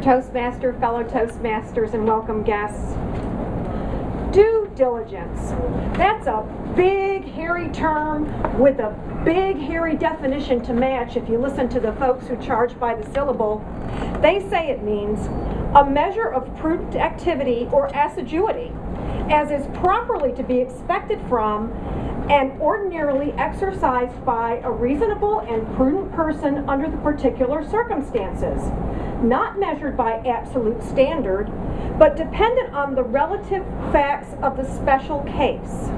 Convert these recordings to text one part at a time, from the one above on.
Toastmaster, fellow Toastmasters, and welcome guests. Due diligence. That's a big, hairy term with a big, hairy definition to match if you listen to the folks who charge by the syllable. They say it means a measure of prudent activity or assiduity, as is properly to be expected from and ordinarily exercised by a reasonable and prudent person under the particular circumstances, not measured by absolute standard, but dependent on the relative facts of the special case.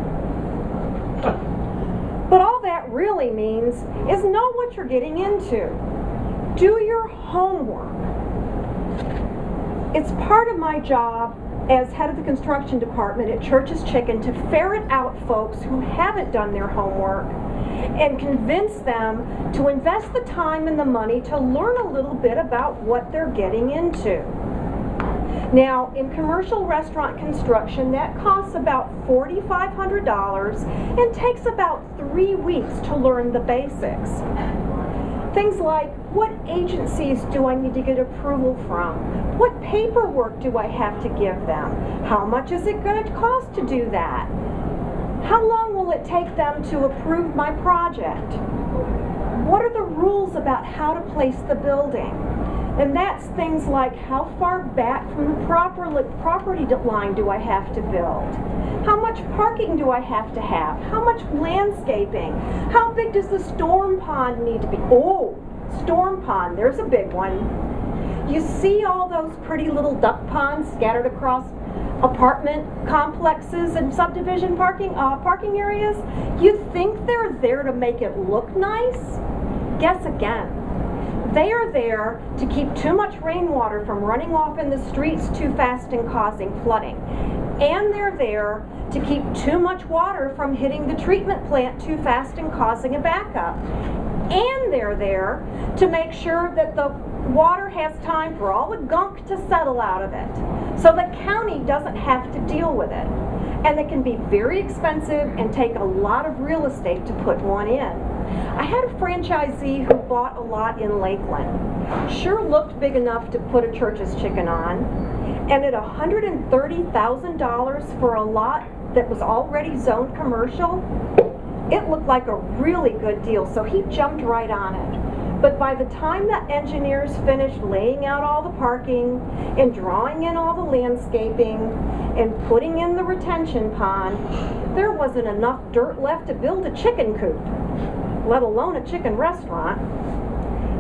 But all that really means is know what you're getting into. Do your homework. It's part of my job as head of the construction department at Church's Chicken to ferret out folks who haven't done their homework and convince them to invest the time and the money to learn a little bit about what they're getting into. Now, in commercial restaurant construction, that costs about $4,500 and takes about 3 weeks to learn the basics. Things like, what agencies do I need to get approval from? What paperwork do I have to give them? How much is it going to cost to do that? How long will it take them to approve my project? What are the rules about how to place the building? And that's things like, how far back from the property line do I have to build? How much parking do I have to have? How much landscaping? How big does the storm pond need to be? Oh, storm pond, there's a big one. You see all those pretty little duck ponds scattered across apartment complexes and subdivision parking areas? You think they're there to make it look nice? Guess again. They are there to keep too much rainwater from running off in the streets too fast and causing flooding. And they're there to keep too much water from hitting the treatment plant too fast and causing a backup. And they're there to make sure that the water has time for all the gunk to settle out of it, so the county doesn't have to deal with it. And they can be very expensive and take a lot of real estate to put one in. I had a franchisee who bought a lot in Lakeland. Sure looked big enough to put a Church's Chicken on, and at $130,000 for a lot that was already zoned commercial, it looked like a really good deal, so he jumped right on it. But by the time the engineers finished laying out all the parking and drawing in all the landscaping and putting in the retention pond, there wasn't enough dirt left to build a chicken coop, let alone a chicken restaurant.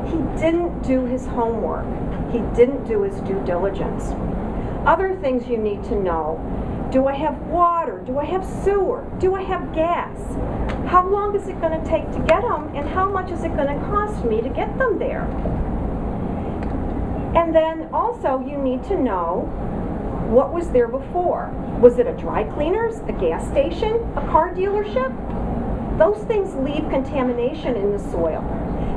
He didn't do his homework. He didn't do his due diligence. Other things you need to know. Do I have water? Do I have sewer? Do I have gas? How long is it going to take to get them, and how much is it going to cost me to get them there? And then also you need to know what was there before. Was it a dry cleaners, a gas station, a car dealership? Those things leave contamination in the soil.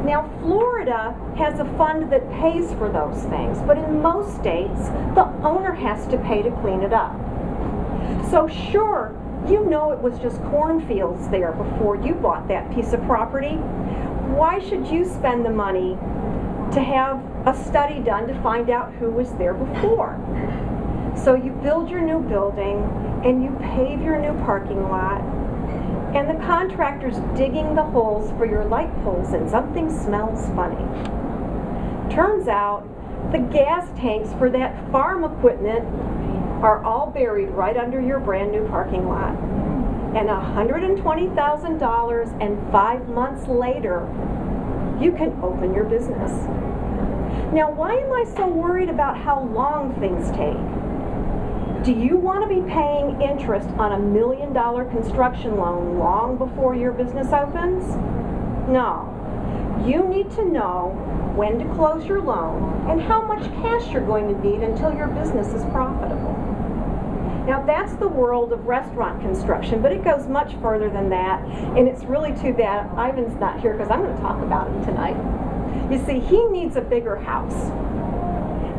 Now, Florida has a fund that pays for those things, but in most states, the owner has to pay to clean it up. So sure, you know it was just cornfields there before you bought that piece of property. Why should you spend the money to have a study done to find out who was there before? So you build your new building, and you pave your new parking lot, and the contractor's digging the holes for your light poles, and something smells funny. Turns out the gas tanks for that farm equipment are all buried right under your brand new parking lot. And $120,000 and 5 months later, you can open your business. Now, why am I so worried about how long things take? Do you want to be paying interest on $1 million construction loan long before your business opens? No. You need to know when to close your loan and how much cash you're going to need until your business is profitable. Now, that's the world of restaurant construction, but it goes much further than that, and it's really too bad Ivan's not here because I'm going to talk about him tonight. You see, he needs a bigger house,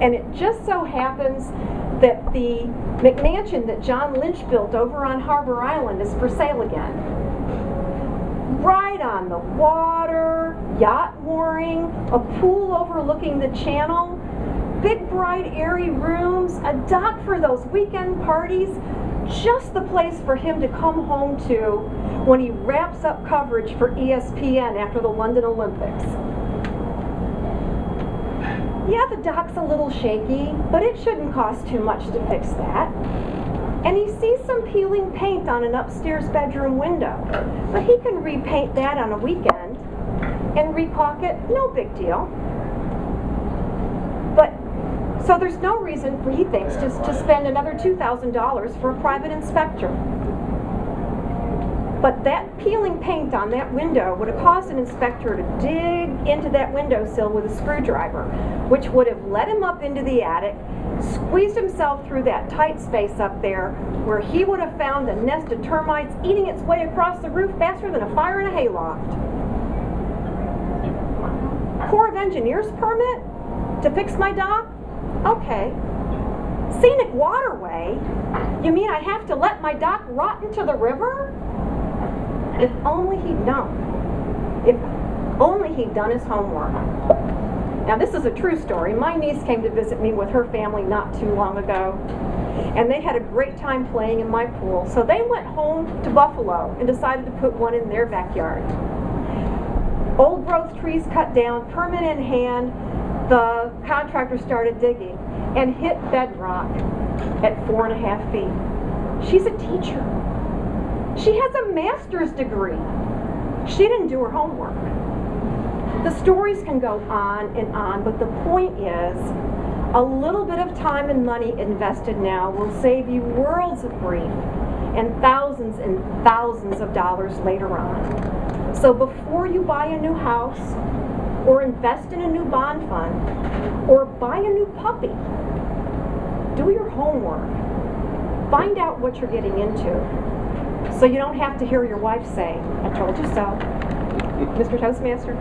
and it just so happens that the McMansion that John Lynch built over on Harbor Island is for sale again. Right on the water, yacht mooring, a pool overlooking the channel. big, bright, airy rooms, a dock for those weekend parties, just the place for him to come home to when he wraps up coverage for ESPN after the London Olympics. Yeah, the dock's a little shaky, but it shouldn't cost too much to fix that. And he sees some peeling paint on an upstairs bedroom window, but he can repaint that on a weekend and recaulk it, no big deal. But, so there's no reason, he thinks, to spend another $2,000 for a private inspector. But that peeling paint on that window would have caused an inspector to dig into that windowsill with a screwdriver, which would have let him up into the attic, squeezed himself through that tight space up there, where he would have found a nest of termites eating its way across the roof faster than a fire in a hayloft. Corps of Engineers permit to fix my dock? Okay. Scenic waterway? You mean I have to let my dock rot into the river? If only he'd known. If only he'd done his homework. Now this is a true story. My niece came to visit me with her family not too long ago, and they had a great time playing in my pool. So they went home to Buffalo and decided to put one in their backyard. Old growth trees cut down, permit in hand, the contractor started digging and hit bedrock at 4.5 feet. She's a teacher. She has a master's degree. She didn't do her homework. The stories can go on, but the point is, a little bit of time and money invested now will save you worlds of grief and thousands of dollars later on. So before you buy a new house, or invest in a new bond fund, or buy a new puppy, do your homework. Find out what you're getting into, so you don't have to hear your wife say, "I told you so." Mr. Toastmaster?